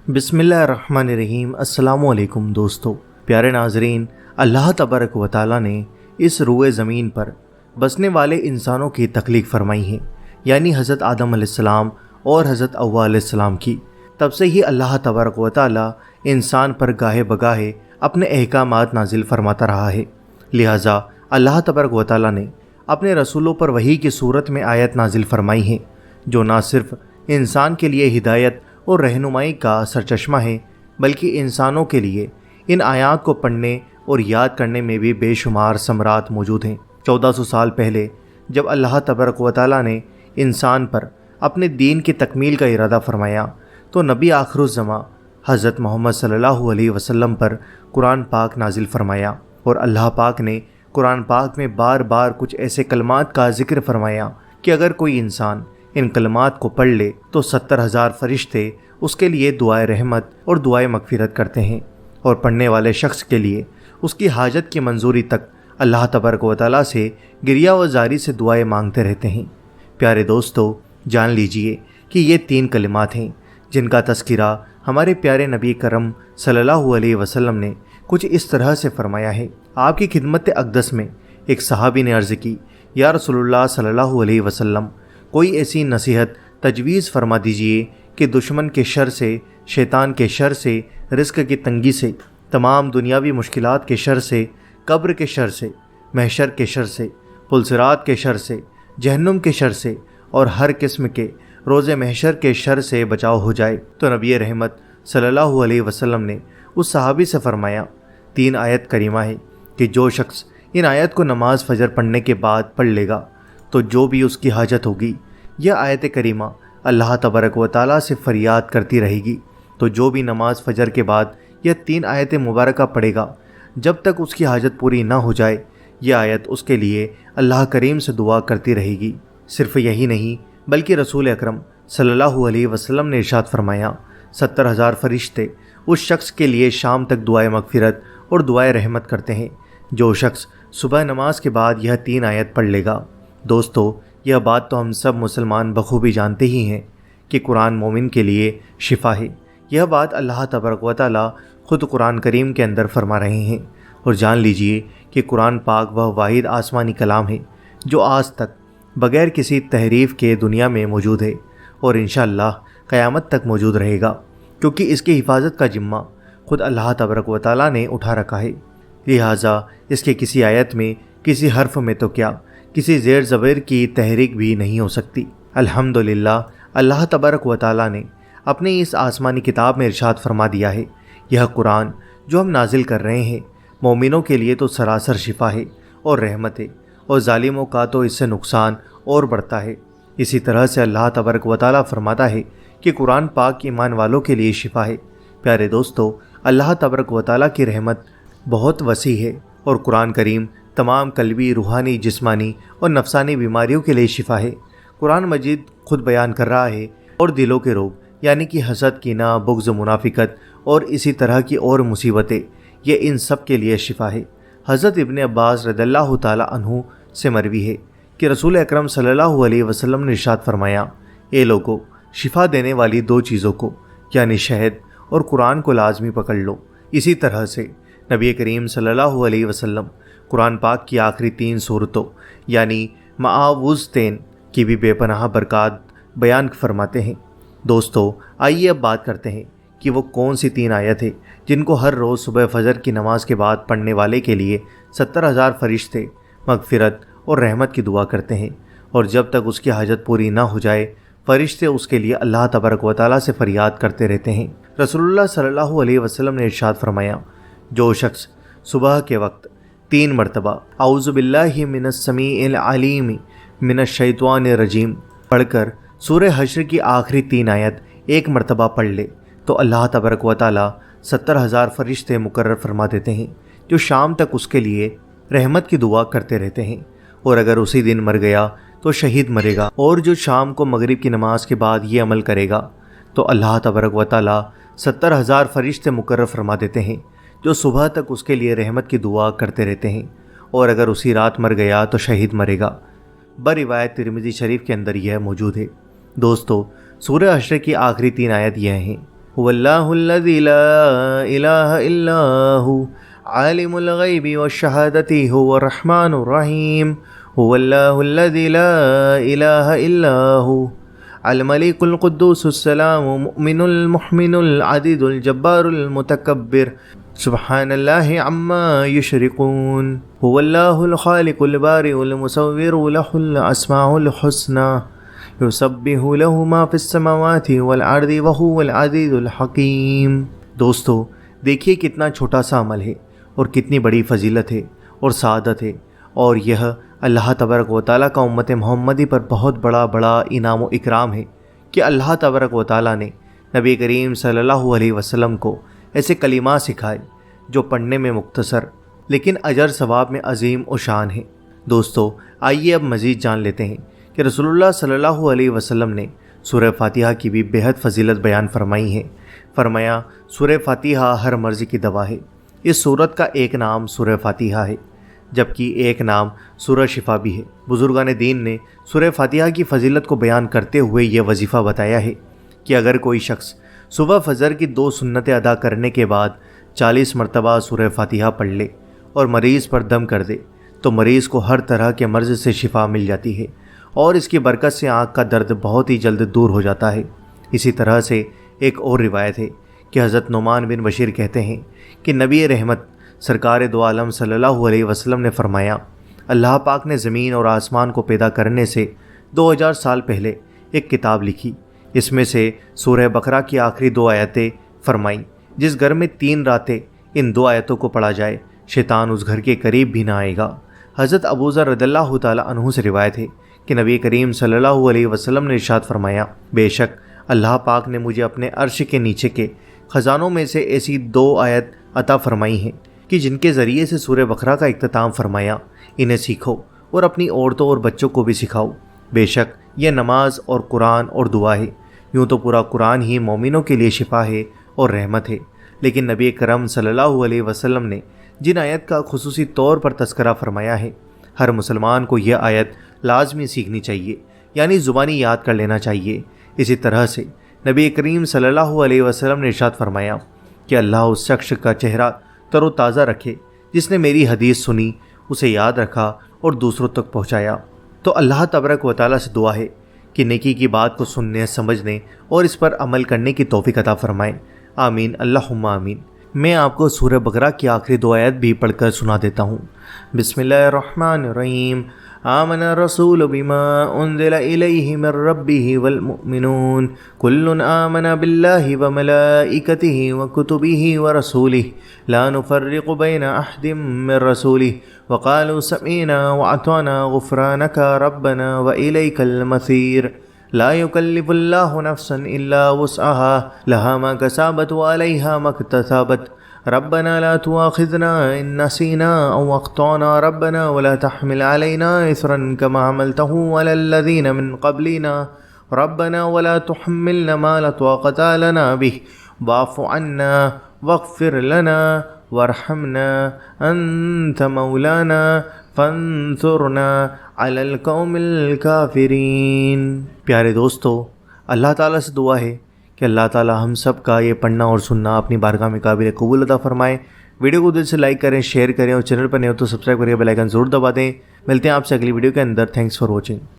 बिस्मिल्लाहिर्रहमानिर्रहीम। अस्सलामु अलैकुम दोस्तों, प्यारे नाजरीन, अल्लाह तबारक व तआला ने इस रूए ज़मीन पर बसने वाले इंसानों की तख्लीक फरमाई है, यानी हज़रत आदम अलैहिस्सलाम और हज़रत हव्वा अलैहिस्सलाम की। तब से ही अल्लाह तबारक व तआला इंसान पर गाहे बगाहे अपने अहकामात नाजिल फरमाता रहा है। लिहाजा अल्लाह तबारक व तआला ने अपने रसूलों पर वही की सूरत में आयत नाजिल फरमाई है, जो ना सिर्फ इंसान के लिए हिदायत और रहनुमाई का सरचश्मा है, बल्कि इंसानों के लिए इन आयात को पढ़ने और याद करने में भी बेशुमार समरात मौजूद हैं। 1400 साल पहले जब अल्लाह तबारक व तआला ने इंसान पर अपने दीन की तकमील का इरादा फरमाया, तो नबी आखिरुज़्ज़मा हज़रत मोहम्मद सल्लल्लाहु अलैहि वसल्लम पर कुरान पाक नाजिल फरमाया। और अल्लाह पाक ने कुरान पाक में बार बार कुछ ऐसे कलमात का ज़िक्र फरमाया कि अगर कोई इंसान इन कलमात को पढ़ ले तो 70,000 फरिश्ते उसके लिए दुआए रहमत और दुआए मगफिरत करते हैं, और पढ़ने वाले शख्स के लिए उसकी हाजत की मंजूरी तक अल्लाह तबारक व तआला से गिरिया व जारी से दुआएं मांगते रहते हैं। प्यारे दोस्तों, जान लीजिए कि ये 3 कलिमात हैं जिनका तज़किरा हमारे प्यारे नबी करम सल्लल्लाहु अलैहि वसल्लम ने कुछ इस तरह से फरमाया है। आपकी खिदमत अक़दस में एक सहाबी ने अर्ज़ की, या रसूलुल्लाह सल्लल्लाहु अलैहि वसल्लम, कोई ऐसी नसीहत तजवीज़ फरमा दीजिए कि दुश्मन के शर से, शैतान के शर से, रिस्क की तंगी से, तमाम दुनियावी मुश्किलात के शर से, कब्र के शर से, महशर के शर से, पुलसिरात के शर से, जहन्नुम के शर से और हर किस्म के रोज़े महशर के शर से बचाव हो जाए। तो नबी रहमत सल्लल्लाहु अलैहि वसल्लम ने उस सहाबी से फरमाया, 3 आयत करीमा है कि जो शख्स इन आयत को नमाज फ़जर पढ़ने के बाद पढ़ लेगा तो जो भी उसकी हाजत होगी, यह आयत करीमा अल्लाह तबारक व तआला से फ़रियाद करती रहेगी। तो जो भी नमाज फ़जर के बाद यह 3 आयत मुबारका पढ़ेगा, जब तक उसकी हाजत पूरी ना हो जाए, यह आयत उसके लिए अल्लाह करीम से दुआ करती रहेगी। सिर्फ़ यही नहीं, बल्कि रसूल अकरम सल्लल्लाहु अलैहि वसल्लम ने इरशाद फरमाया, 70,000 फरिश्ते उस शख्स के लिए शाम तक दुआए मगफिरत और दुआए रहमत करते हैं जो शख्स सुबह नमाज के बाद यह 3 आयत पढ़ लेगा। दोस्तों, यह बात तो हम सब मुसलमान बखूबी जानते ही हैं कि कुरान मोमिन के लिए शिफा है। यह बात अल्लाह तबारक व तआला ख़ुद कुरान करीम के अंदर फरमा रहे हैं। और जान लीजिए कि कुरान पाक वह वाहिद आसमानी कलाम है जो आज तक बग़ैर किसी तहरीफ़ के दुनिया में मौजूद है और इंशाअल्लाह क़यामत तक मौजूद रहेगा, क्योंकि इसकी हिफाजत का ज़िम्मा ख़ुद अल्लाह तबारक व तआला ने उठा रखा है। लिहाजा इसके किसी आयत में, किसी हर्फ में तो क्या, किसी ज़ेर ज़बर की तहरीक भी नहीं हो सकती। अल्हम्दुलिल्लाह, अल्लाह तबारक व तआला ने अपनी इस आसमानी किताब में इरशाद फरमा दिया है, यह कुरान जो हम नाजिल कर रहे हैं मोमिनों के लिए तो सरासर शिफा है और रहमत है, और ज़ालिमों का तो इससे नुकसान और बढ़ता है। इसी तरह से अल्लाह तबारक व तआला फरमाता है कि कुरान पाक ईमान वालों के लिए शिफा है। प्यारे दोस्तों, अल्लाह तबारक व तआला की रहमत बहुत वसी है और कुरान करीम तमाम कल्बी, रूहानी, जिस्मानी और नफसानी बीमारियों के लिए शिफा है। कुरान मजीद खुद बयान कर रहा है और दिलों के रोग यानी कि हसद, कीना, बुग़्ज़, मुनाफिकत और इसी तरह की और मुसीबतें, ये इन सब के लिए शिफा है। हज़रत इब्न अब्बास रज़ियल्लाहु ताला अन्हु से मरवी है कि रसूल अकरम सल्लल्लाहु अलैहि वसल्लम ने इरशाद फरमाया, ए लोगो, शिफा देने वाली 2 चीज़ों को यानी शहद और कुरान को लाजमी पकड़ लो। इसी तरह से नबी करीम सल्लल्लाहु अलैहि वसल्लम कुरान पाक की आखिरी 3 सूरतों यानी मआवुज़तैन की भी बेपनाह बरक़ात बयान फरमाते हैं। दोस्तों, आइए अब बात करते हैं कि वो कौन सी 3 आयत है जिनको हर रोज़ सुबह फ़जर की नमाज के बाद पढ़ने वाले के लिए 70,000 फरिश्ते मगफिरत और रहमत की दुआ करते हैं, और जब तक उसकी हाजत पूरी ना हो जाए, फरिश्ते उसके लिए अल्लाह तबारक व तआला से फ़रियाद करते रहते हैं। रसूलुल्लाह सल्लल्लाहु अलैहि वसल्लम ने इरशाद फरमाया, जो शख्स सुबह के वक्त 3 मरतबा औज़ु बिल्लाहि मिनस समीइल अलीम मिनश शैतानिर रजीम पढ़कर सूरह हश्र की आखिरी 3 आयत 1 मरतबा पढ़ ले, तो अल्लाह तबारक व तआला 70,000 फरिश्ते मुकर्रर फरमा देते हैं जो शाम तक उसके लिए रहमत की दुआ करते रहते हैं। और अगर उसी दिन मर गया तो शहीद मरेगा, और जो शाम को मगरिब की नमाज के बाद ये अमल करेगा तो अल्लाह तबारक व तआला 70,000 फरिश्ते मुकर्रर फरमा देते हैं जो सुबह तक उसके लिए रहमत की दुआ करते रहते हैं, और अगर उसी रात मर गया तो शहीद मरेगा। बरिवायत तिरमिज़ी शरीफ के अंदर यह मौजूद है। दोस्तों, सूरह हश्र की आखिरी 3 आयत यह हैं, هو الله الذي لا إله إلا هو عالم الغيب والشهادة هو الرحمن الرحيم هو الله الذي لا إله إلا هو الملك القدوس السلام مؤمن المحمن العديد الجبار المتكبر سبحان الله عما يشركون هو الله الخالق البارئ المصور له الأسماء الحسنى یسبح له ما فی السماوات والارض وهو العزیز الحکیم۔ دوستو دیکھیے کتنا چھوٹا سا عمل ہے اور کتنی بڑی فضیلت ہے اور سعادت ہے، اور یہ اللہ تبارک و تعالیٰ کا امت محمدی پر بہت بڑا انعام و اکرام ہے کہ اللہ تبارک و تعالیٰ نے نبی کریم صلی اللہ علیہ وسلم کو ایسے کلمات سکھائے جو پڑھنے میں مختصر لیکن اجر ثواب میں عظیم و شان ہے۔ دوستو آئیے اب مزید جان لیتے ہیں کہ رسول اللہ صلی اللہ علیہ وسلم نے سورہ فاتحہ کی بھی بہت فضیلت بیان فرمائی ہے۔ فرمایا سورہ فاتحہ ہر مرض کی دوا ہے۔ اس سورت کا ایک نام سورہ فاتحہ ہے جبکہ ایک نام سورہ شفا بھی ہے۔ بزرگان دین نے سورہ فاتحہ کی فضیلت کو بیان کرتے ہوئے یہ وظیفہ بتایا ہے کہ اگر کوئی شخص صبح فجر کی 2 سنتیں ادا کرنے کے بعد 40 مرتبہ سورہ فاتحہ پڑھ لے اور مریض پر دم کر دے تو مریض کو ہر طرح کے مرض سے شفا مل جاتی ہے اور اس کی برکت سے آنکھ کا درد بہت ہی جلد دور ہو جاتا ہے۔ اسی طرح سے ایک اور روایت ہے کہ حضرت نعمان بن بشیر کہتے ہیں کہ نبی رحمت سرکار دو عالم صلی اللہ علیہ وسلم نے فرمایا، اللہ پاک نے زمین اور آسمان کو پیدا کرنے سے 2000 سال پہلے ایک کتاب لکھی، اس میں سے سورہ بقرہ کی آخری 2 آیتیں فرمائیں۔ جس گھر میں 3 راتیں ان 2 آیتوں کو پڑھا جائے شیطان اس گھر کے قریب بھی نہ آئے گا۔ حضرت ابو ذر رضی اللہ تعالیٰ عنہ سے روایت ہے کہ نبی کریم صلی اللہ علیہ وسلم نے ارشاد فرمایا، بے شک اللہ پاک نے مجھے اپنے عرش کے نیچے کے خزانوں میں سے ایسی 2 آیت عطا فرمائی ہیں کہ جن کے ذریعے سے سورہ بقرہ کا اختتام فرمایا، انہیں سیکھو اور اپنی عورتوں اور بچوں کو بھی سکھاؤ، بے شک یہ نماز اور قرآن اور دعا ہے۔ یوں تو پورا قرآن ہی مومنوں کے لیے شفا ہے اور رحمت ہے، لیکن نبی کرم صلی اللہ علیہ وسلم نے جن آیت کا خصوصی طور پر تذکرہ فرمایا ہے، ہر مسلمان کو یہ آیت لازمی سیکھنی چاہیے، یعنی زبانی یاد کر لینا چاہیے۔ اسی طرح سے نبی کریم صلی اللہ علیہ وسلم نے ارشاد فرمایا کہ اللہ اس شخص کا چہرہ تر و تازہ رکھے جس نے میری حدیث سنی، اسے یاد رکھا اور دوسروں تک پہنچایا۔ تو اللہ تبارک و تعالیٰ سے دعا ہے کہ نیکی کی بات کو سننے، سمجھنے اور اس پر عمل کرنے کی توفیق عطا فرمائے، آمین اللہم آمین۔ میں آپ کو سورہ بقرہ کی آخری 2 آیت بھی پڑھ کر سنا دیتا ہوں۔ بسم اللہ الرحمن الرحیم، آمن الرسول بما انزل الیہ من ربہ والمؤمنون کل آمن باللہ وملائکتہ وکتبہ ورسولہ لا نفرق بین احد من رسولہ وقالوا سمعنا واطعنا غفرانک ربنا والیک المصیر لا يكلف الله نفسا إلا وسعها لها ما كسبت وعليها ما اكتسبت ربنا لا تؤاخذنا إن نسينا أو أخطأنا ربنا ولا تحمل علينا إصرا كما حملته على الذين من قبلنا ربنا ولا تحملنا ما لا طاقة لنا به واعف عنا واغفر لنا وارحمنا أنت مولانا فانصرنا علی القوم الکافرین۔ پیارے دوستو، اللہ تعالیٰ سے دعا ہے کہ اللہ تعالیٰ ہم سب کا یہ پڑھنا اور سننا اپنی بارگاہ میں قابل قبول عطا فرمائے۔ ویڈیو کو دل سے لائک کریں، شیئر کریں اور چینل پر نئے ہو تو سبسکرائب کریں، بیل آئیکن ضرور دبا دیں۔ ملتے ہیں آپ سے اگلی ویڈیو کے اندر۔ Thanks for watching.